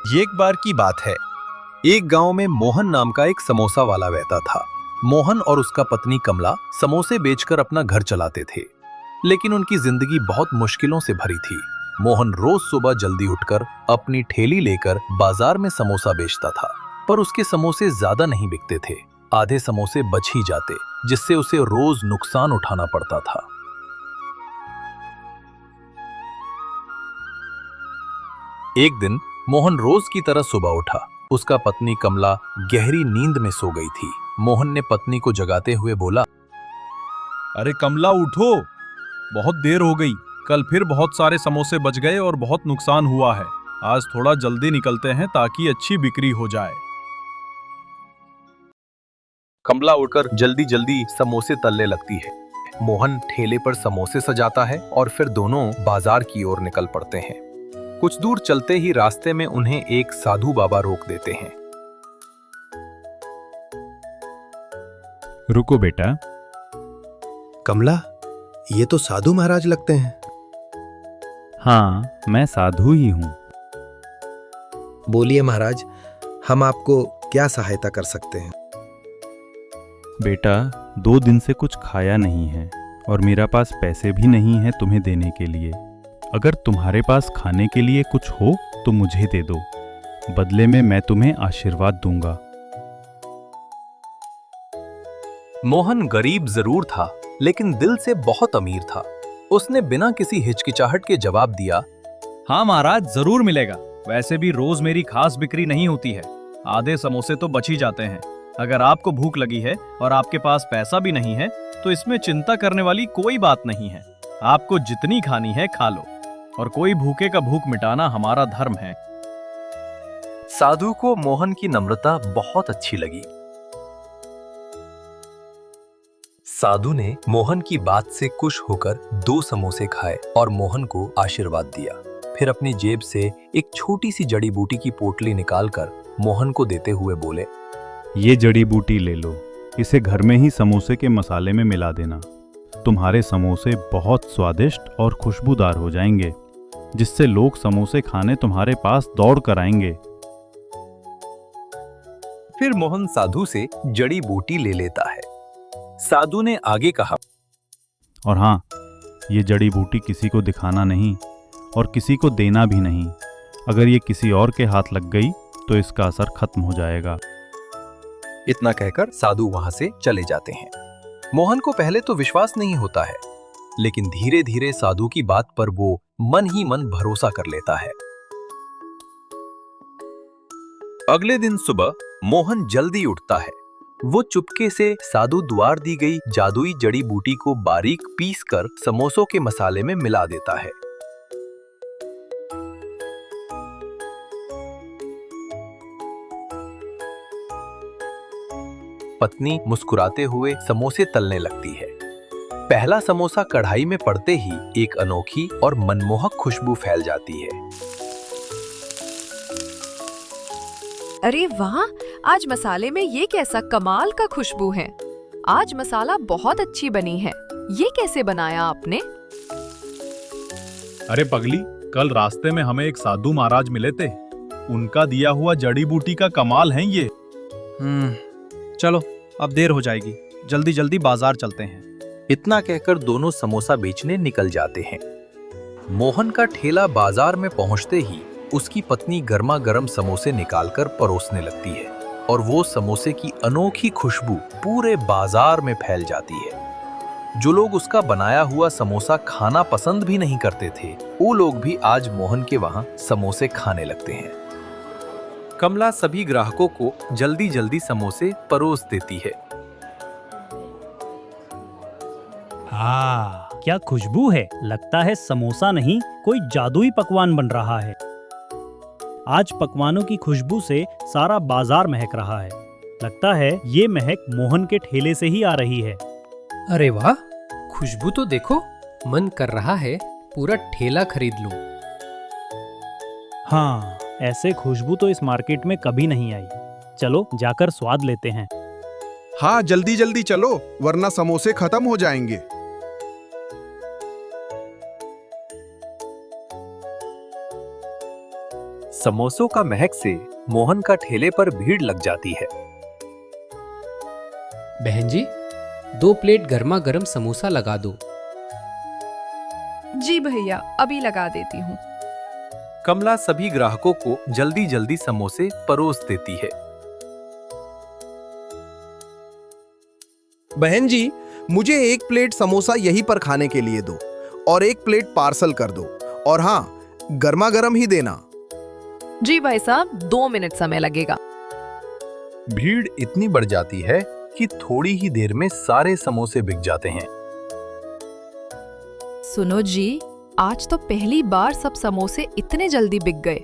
ये एक बार की बात है। एक गांव में मोहन नाम का एक समोसा वाला रहता था। मोहन और उसका पत्नी कमला समोसे बेचकर अपना घर चलाते थे, लेकिन उनकी जिंदगी बहुत मुश्किलों से भरी थी। मोहन रोज सुबह जल्दी उठकर अपनी ठेली लेकर बाजार में समोसा बेचता था, पर उसके समोसे ज्यादा नहीं बिकते थे। आधे समोसे बच ही जाते, जिससे उसे रोज नुकसान उठाना पड़ता था। एक दिन मोहन रोज की तरह सुबह उठा। उसका पत्नी कमला गहरी नींद में सो गई थी। मोहन ने पत्नी को जगाते हुए बोला, अरे कमला उठो, बहुत देर हो गई। कल फिर बहुत सारे समोसे बच गए और बहुत नुकसान हुआ है। आज थोड़ा जल्दी निकलते हैं ताकि अच्छी बिक्री हो जाए। कमला उठकर जल्दी जल्दी समोसे तलने लगती है। मोहन ठेले पर समोसे सजाता है और फिर दोनों बाजार की ओर निकल पड़ते हैं। कुछ दूर चलते ही रास्ते में उन्हें एक साधु बाबा रोक देते हैं। रुको बेटा। कमला, ये तो साधु महाराज लगते हैं। हाँ, मैं साधु ही हूँ। बोलिए महाराज, हम आपको क्या सहायता कर सकते हैं? बेटा, 2 दिन से कुछ खाया नहीं है और मेरा पास पैसे भी नहीं है तुम्हें देने के लिए। अगर तुम्हारे पास खाने के लिए कुछ हो तो मुझे दे दो, बदले में मैं तुम्हें आशीर्वाद दूंगा। मोहन गरीब जरूर था, लेकिन दिल से बहुत अमीर था। उसने बिना किसी हिचकिचाहट के जवाब दिया, हाँ महाराज, जरूर मिलेगा। वैसे भी रोज मेरी खास बिक्री नहीं होती है। आधे समोसे तो बच ही जाते हैं। अगर आपको भूख लगी है और आपके पास पैसा भी नहीं है तो इसमें चिंता करने वाली कोई बात नहीं है। आपको जितनी खानी है खा लो, और कोई भूखे का भूख मिटाना हमारा धर्म है। साधु को मोहन की नम्रता बहुत अच्छी लगी। साधु ने मोहन की बात से खुश होकर 2 समोसे खाए और मोहन को आशीर्वाद दिया। फिर अपनी जेब से एक छोटी सी जड़ी बूटी की पोटली निकालकर मोहन को देते हुए बोले, ये जड़ी बूटी ले लो, इसे घर में ही समोसे के मसाले में मिला देना। तुम्हारे समोसे बहुत स्वादिष्ट और खुशबूदार हो जाएंगे, जिससे लोग समोसे खाने तुम्हारे पास दौड़ कर आएंगे। फिर मोहन साधु से जड़ी बूटी ले लेता है। साधु ने आगे कहा, और हाँ, ये जड़ी बूटी किसी को दिखाना नहीं और किसी को देना भी नहीं। अगर ये किसी और के हाथ लग गई तो इसका असर खत्म हो जाएगा। इतना कहकर साधु वहां से चले जाते हैं। मोहन को पहले तो विश्वास नहीं होता है, लेकिन धीरे धीरे साधु की बात पर वो मन ही मन भरोसा कर लेता है। अगले दिन सुबह मोहन जल्दी उठता है। वो चुपके से साधु द्वार दी गई जादुई जड़ी बूटी को बारीक पीसकर समोसों के मसाले में मिला देता है। पत्नी मुस्कुराते हुए समोसे तलने लगती है। पहला समोसा कढ़ाई में पड़ते ही एक अनोखी और मनमोहक खुशबू फैल जाती है। अरे वाह, आज मसाले में ये कैसा कमाल का खुशबू है। आज मसाला बहुत अच्छी बनी है। ये कैसे बनाया आपने? अरे पगली, कल रास्ते में हमें एक साधु महाराज मिले थे। उनका दिया हुआ जड़ी बूटी का कमाल है ये। चलो, अब देर हो जाएगी, जल्दी जल्दी बाजार चलते हैं। इतना कहकर दोनों समोसा बेचने निकल जाते हैं। मोहन का ठेला बाजार में पहुंचते ही उसकी पत्नी गर्मा गर्म समोसे निकालकर परोसने लगती है और वो समोसे की अनोखी खुशबू पूरे बाजार में फैल जाती है। जो लोग उसका बनाया हुआ समोसा खाना पसंद भी नहीं करते थे, वो लोग भी आज मोहन के वहां समोसे खाने लगते हैं। कमला सभी ग्राहकों को जल्दी जल्दी समोसे परोस देती है। हाँ, क्या खुशबू है। लगता है समोसा नहीं, कोई जादुई पकवान बन रहा है। आज पकवानों की खुशबू से सारा बाजार महक रहा है। लगता है ये महक मोहन के ठेले से ही आ रही है। अरे वाह, खुशबू तो देखो, मन कर रहा है पूरा ठेला खरीद लूं। हाँ, ऐसे खुशबू तो इस मार्केट में कभी नहीं आई। चलो जाकर स्वाद लेते हैं। हाँ, जल्दी जल्दी चलो, वरना समोसे खत्म हो जाएंगे। समोसों का महक से मोहन का ठेले पर भीड़ लग जाती है। बहन जी, 2 प्लेट गर्मा गर्म समोसा लगा दो। जी भैया, अभी लगा देती हूँ। कमला सभी ग्राहकों को जल्दी जल्दी समोसे परोस देती है। बहन जी, मुझे 1 प्लेट समोसा यहीं पर खाने के लिए दो और 1 प्लेट पार्सल कर दो, और हाँ, गर्मा गर्म ही देना। जी भाई साहब, 2 मिनट समय लगेगा। भीड़ इतनी बढ़ जाती है कि थोड़ी ही देर में सारे समोसे बिक जाते हैं। सुनो जी, आज तो पहली बार सब समोसे इतने जल्दी बिक गए।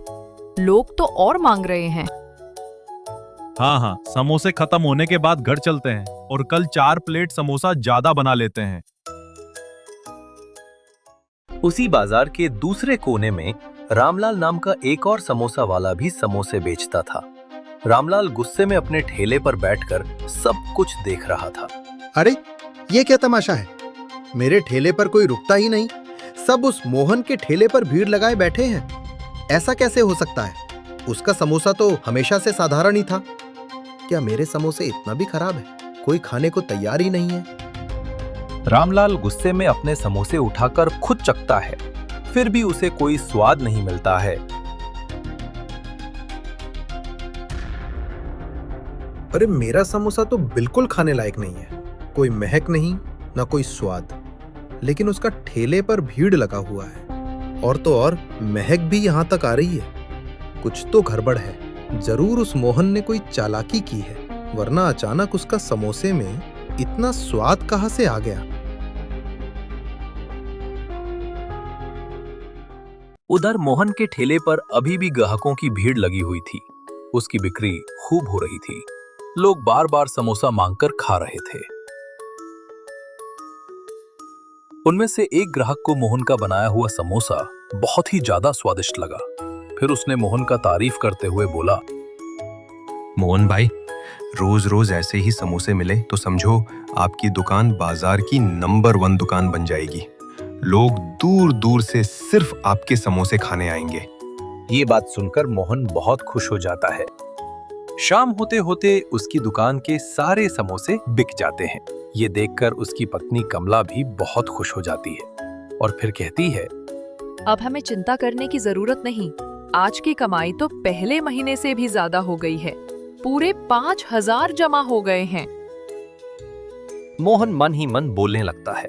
लोग तो और मांग रहे हैं। हाँ, समोसे खत्म होने के बाद घर चलते हैं और कल 4 प्लेट समोसा ज्यादा बना लेते हैं। उसी बाजार के दूसरे कोने में रामलाल नाम का एक और समोसा वाला भी समोसे बेचता था। रामलाल गुस्से में अपने ठेले पर बैठकर सब कुछ देख रहा था। अरे, ये क्या तमाशा है? मेरे ठेले पर कोई रुकता ही नहीं। सब उस मोहन के ठेले पर भीड़ लगाए बैठे हैं। ऐसा कैसे हो सकता है? उसका समोसा तो हमेशा से साधारण ही था। क्या मेरे समोसे इतना भी खराब है? कोई खाने को तैयार ही नहीं है। रामलाल गुस्से में अपने समोसे उठाकर खुद चखता है, फिर भी उसे कोई स्वाद नहीं मिलता है। अरे, मेरा समोसा तो बिल्कुल खाने लायक नहीं है। कोई महक नहीं, ना कोई स्वाद। लेकिन उसका ठेले पर भीड़ लगा हुआ है, और तो और महक भी यहां तक आ रही है। कुछ तो गड़बड़ है। जरूर उस मोहन ने कोई चालाकी की है, वरना अचानक उसका समोसे में इतना स्वाद कहां से आ गया? उधर मोहन के ठेले पर अभी भी ग्राहकों की भीड़ लगी हुई थी। उसकी बिक्री खूब हो रही थी। लोग बार बार समोसा मांगकर खा रहे थे। उनमें से एक ग्राहक को मोहन का बनाया हुआ समोसा बहुत ही ज्यादा स्वादिष्ट लगा। फिर उसने मोहन का तारीफ करते हुए बोला, मोहन भाई, रोज रोज ऐसे ही समोसे मिले तो समझो आपकी दुकान बाजार की नंबर 1 दुकान बन जाएगी। लोग दूर दूर से सिर्फ आपके समोसे खाने आएंगे। ये बात सुनकर मोहन बहुत खुश हो जाता है। शाम होते होते उसकी दुकान के सारे समोसे बिक जाते हैं। ये देखकर उसकी पत्नी कमला भी बहुत खुश हो जाती है और फिर कहती है, अब हमें चिंता करने की जरूरत नहीं। आज की कमाई तो पहले महीने से भी ज्यादा हो गई है। पूरे 5,000 जमा हो गए हैं। मोहन मन ही मन बोलने लगता है,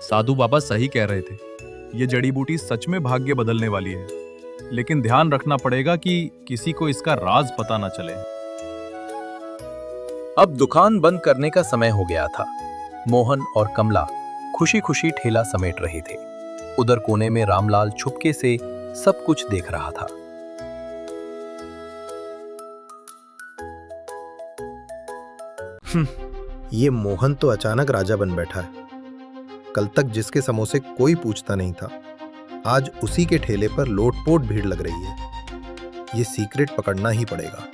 साधु बाबा सही कह रहे थे। ये जड़ी बूटी सच में भाग्य बदलने वाली है, लेकिन ध्यान रखना पड़ेगा कि किसी को इसका राज पता न चले। अब दुकान बंद करने का समय हो गया था। मोहन और कमला खुशी खुशी ठेला समेट रहे थे। उधर कोने में रामलाल छुपके से सब कुछ देख रहा था। ये मोहन तो अचानक राजा बन बैठा है। कल तक जिसके समोसे कोई पूछता नहीं था, आज उसी के ठेले पर लोटपोट भीड़ लग रही है। ये सीक्रेट पकड़ना ही पड़ेगा।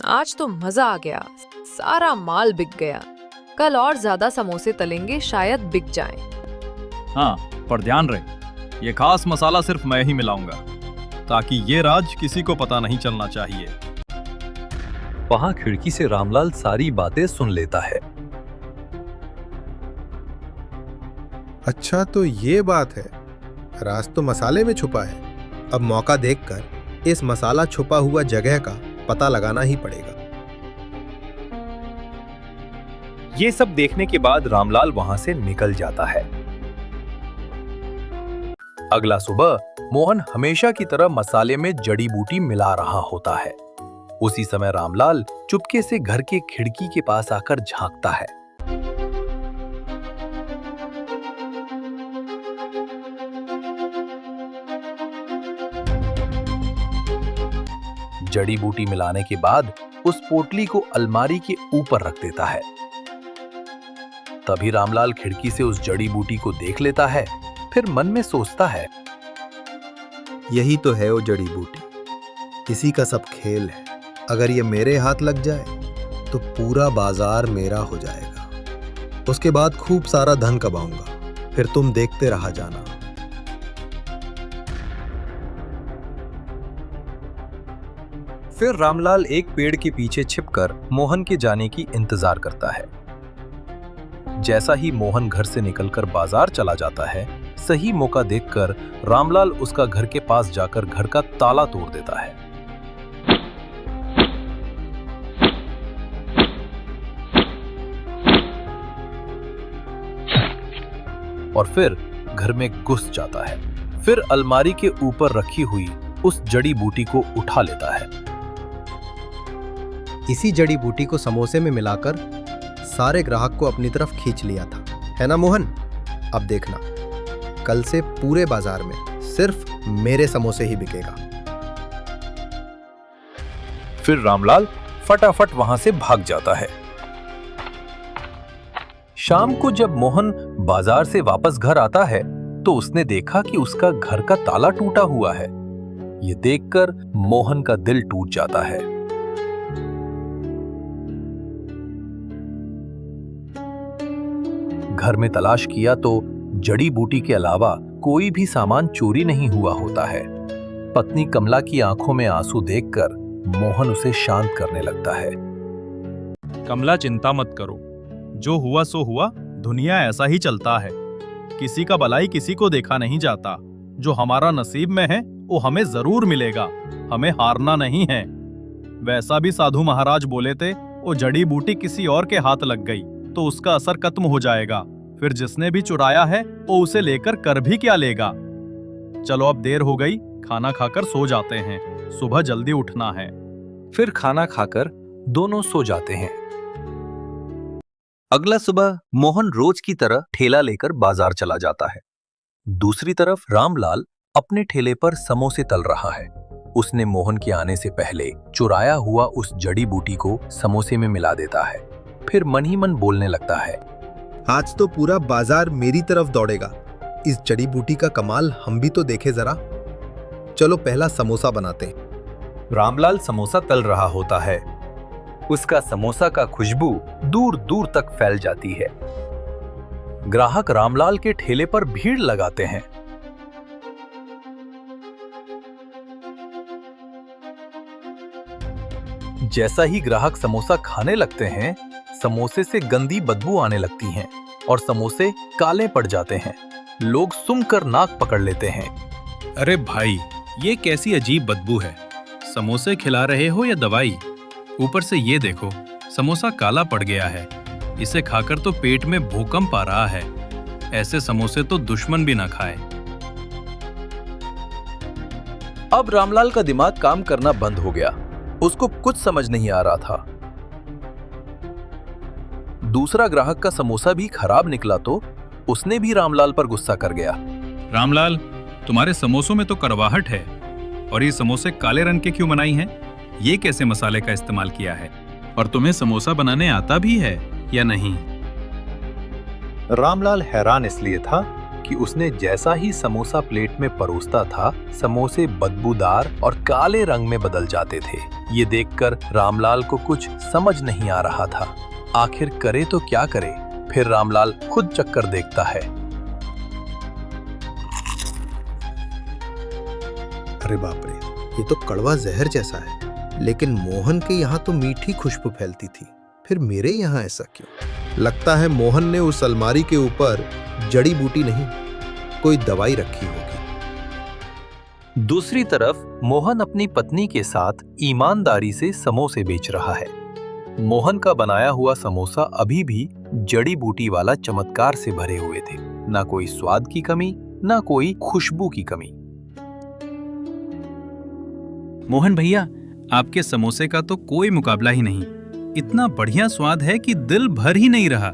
आज तो मजा आ गया। सारा माल बिक गया। कल और ज्यादा समोसे तलेंगे, शायद बिक जाएं। हाँ, पर ध्यान रहे, ये खास मसाला सिर्फ मैं ही मिलाऊंगा, ताकि ये राज किसी को पता नहीं चलना चाहिए। वहां खिड़की से रामलाल सारी बातें सुन लेता है। अच्छा, तो ये बात है। राज तो मसाले में छुपा है। अब मौका देखकर इस मसाला छुपा हुआ जगह का पता लगाना ही पड़ेगा। ये सब देखने के बाद रामलाल वहां से निकल जाता है। अगला सुबह मोहन हमेशा की तरह मसाले में जड़ी बूटी मिला रहा होता है। उसी समय रामलाल चुपके से घर के खिड़की के पास आकर झांकता है। जड़ी बूटी मिलाने के बाद उस पोटली को अलमारी के ऊपर रख देता है। तभी रामलाल खिड़की से उस जड़ी बूटी को देख लेता है। फिर मन में सोचता है, यही तो है वो जड़ी बूटी। इसी का सब खेल है। अगर ये मेरे हाथ लग जाए तो पूरा बाजार मेरा हो जाएगा। उसके बाद खूब सारा धन कमाऊंगा, फिर तुम देखते रहा जाना। फिर रामलाल एक पेड़ के पीछे छिपकर मोहन के जाने की इंतजार करता है। जैसा ही मोहन घर से निकलकर बाजार चला जाता है, सही मौका देखकर रामलाल उसका घर के पास जाकर घर का ताला तोड़ देता है। और फिर घर में घुस जाता है। फिर अलमारी के ऊपर रखी हुई उस जड़ी बूटी को उठा लेता है। इसी जड़ी बूटी को समोसे में मिलाकर सारे ग्राहक को अपनी तरफ खींच लिया था, है ना मोहन? अब देखना, कल से पूरे बाजार में सिर्फ मेरे समोसे ही बिकेगा। फिर रामलाल फटाफट वहां से भाग जाता है। शाम को जब मोहन बाजार से वापस घर आता है तो उसने देखा कि उसका घर का ताला टूटा हुआ है। ये देखकर मोहन का दिल टूट जाता है। घर में तलाश किया तो जड़ी बूटी के अलावा कोई भी सामान चोरी नहीं हुआ होता है। पत्नी कमला की आंखों में आंसू देखकर मोहन उसे शांत करने लगता है। कमला, चिंता मत करो, जो हुआ सो हुआ। दुनिया ऐसा ही चलता है, किसी का भलाई किसी को देखा नहीं जाता। जो हमारा नसीब में है वो हमें जरूर मिलेगा, हमें हारना नहीं है। वैसा भी साधु महाराज बोले थे, वो जड़ी बूटी किसी और के हाथ लग गई तो उसका असर खत्म हो जाएगा। फिर जिसने भी चुराया है वो उसे लेकर कर भी क्या लेगा। चलो अब देर हो गई, खाना खाकर सो जाते हैं, सुबह जल्दी उठना है। फिर खाना खाकर दोनों सो जाते हैं। अगला सुबह मोहन रोज की तरह ठेला लेकर बाजार चला जाता है। दूसरी तरफ रामलाल अपने ठेले पर समोसे तल रहा है। उसने मोहन के आने से पहले चुराया हुआ उस जड़ी बूटी को समोसे में मिला देता है। फिर मन ही मन बोलने लगता है, आज तो पूरा बाजार मेरी तरफ दौड़ेगा। इस जड़ी बूटी का कमाल हम भी तो देखें जरा। चलो पहला समोसा बनाते हैं। रामलाल समोसा तल रहा होता है। उसका समोसा का खुशबू दूर दूर तक फैल जाती है। ग्राहक रामलाल के ठेले पर भीड़ लगाते हैं। जैसा ही ग्राहक समोसा खाने लगते हैं, समोसे से गंदी बदबू आने लगती है और समोसे काले पड़ जाते हैं। लोग सुनकर नाक पकड़ लेते हैं। अरे भाई, ये कैसी अजीब बदबू है। समोसे खिला रहे हो या दवाई? ऊपर से ये देखो, समोसा काला पड़ गया है। इसे खाकर तो पेट में भूकंप आ रहा है। ऐसे समोसे तो दुश्मन भी ना खाए। अब रामलाल का दिमाग काम करना बंद हो गया। उसको कुछ समझ नहीं आ रहा था। दूसरा ग्राहक का समोसा भी खराब निकला तो उसने भी रामलाल पर गुस्सा कर गया। रामलाल, तुम्हारे समोसों में तो कड़वाहट है, और ये समोसे काले रंग के क्यों बनाई हैं? ये कैसे मसाले का इस्तेमाल किया है? और तुम्हें समोसा बनाने आता भी है या नहीं? रामलाल हैरान इसलिए था कि उसने जैसा ही समोसा प्लेट में परोसता था, समोसे बदबूदार और काले रंग में बदल जाते थे। ये देखकर रामलाल को कुछ समझ नहीं आ रहा था। आखिर करे तो क्या करे? फिर रामलाल खुद चक्कर देखता है। अरे बाप रे, ये तो कड़वा जहर जैसा है। लेकिन मोहन के यहाँ तो मीठी खुशबू फैलती थी, फिर मेरे यहाँ ऐसा क्यों? लगता है मोहन ने उस अलमारी के ऊपर जड़ी बूटी नहीं, कोई दवाई रखी होगी। दूसरी तरफ मोहन अपनी पत्नी के साथ ईमानदारी से समोसे बेच रहा है। मोहन का बनाया हुआ समोसा अभी भी जड़ी बूटी वाला चमत्कार से भरे हुए थे। ना कोई स्वाद की कमी, ना कोई खुशबू की कमी। मोहन भैया, आपके समोसे का तो कोई मुकाबला ही नहीं। इतना बढ़िया स्वाद है कि दिल भर ही नहीं रहा।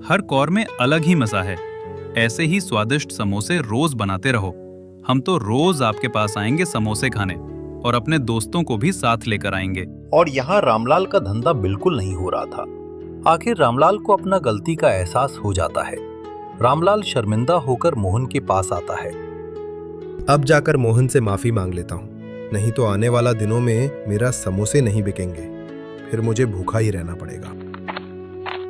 हर कौर में अलग ही मजा है। ऐसे ही स्वादिष्ट समोसे रोज बनाते रहो। हम तो रोज आपके पास आएंगे समोसे खाने, और अपने दोस्तों को भी साथ लेकर आएंगे। और यहाँ रामलाल का धंधा बिल्कुल नहीं हो रहा था। आखिर रामलाल को अपना गलती का एहसास हो जाता है। रामलाल शर्मिंदा होकर मोहन के पास आता है। अब जाकर मोहन से माफी मांग लेता हूँ, नहीं तो आने वाला दिनों में मेरा समोसे नहीं बिकेंगे, फिर मुझे भूखा ही रहना पड़ेगा।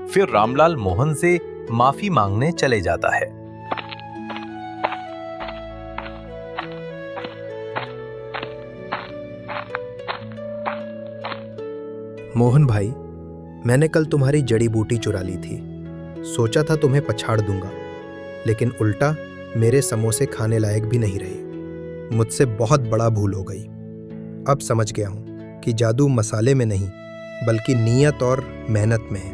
फिर रामलाल मोहन से माफी मांगने चले जाता है। मोहन भाई, मैंने कल तुम्हारी जड़ी बूटी चुरा ली थी। सोचा था तुम्हें पछाड़ दूंगा, लेकिन उल्टा मेरे समोसे खाने लायक भी नहीं रहे। मुझसे बहुत बड़ा भूल हो गई। अब समझ गया हूं कि जादू मसाले में नहीं बल्कि नीयत और मेहनत में है।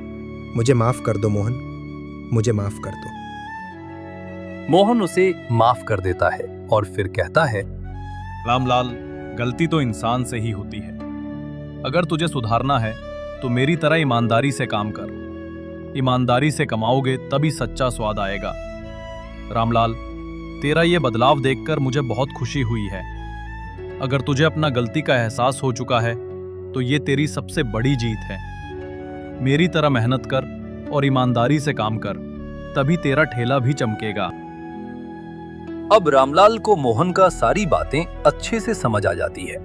मुझे माफ कर दो मोहन, मुझे माफ कर दो। मोहन उसे माफ कर देता है और फिर कहता है, रामलाल, गलती तो इंसान से ही होती है। अगर तुझे सुधारना है तो मेरी तरह ईमानदारी से काम कर। ईमानदारी से कमाओगे तभी सच्चा स्वाद आएगा। रामलाल, तेरा ये बदलाव देखकर मुझे बहुत खुशी हुई है। अगर तुझे अपना गलती का एहसास हो चुका है तो ये तेरी सबसे बड़ी जीत है। मेरी तरह मेहनत कर और ईमानदारी से काम कर, तभी तेरा ठेला भी चमकेगा। अब रामलाल को मोहन का सारी बातें अच्छे से समझ आ जाती है।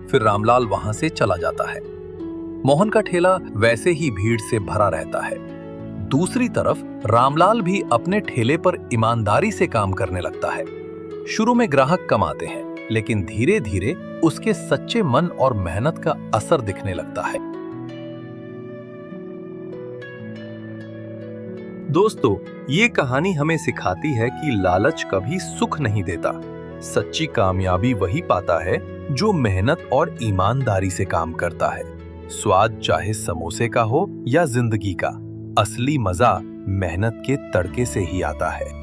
फिर रामलाल वहां से चला जाता है। मोहन का ठेला वैसे ही भीड़ से भरा रहता है। दूसरी तरफ रामलाल भी अपने ठेले पर ईमानदारी से काम करने लगता है। शुरू में ग्राहक कम आते हैं, लेकिन धीरे धीरे उसके सच्चे मन और मेहनत का असर दिखने लगता है। दोस्तों, ये कहानी हमें सिखाती है कि लालच कभी सुख नहीं देता। सच्ची कामयाबी वही पाता है जो मेहनत और ईमानदारी से काम करता है। स्वाद चाहे समोसे का हो या जिंदगी का, असली मजा मेहनत के तड़के से ही आता है।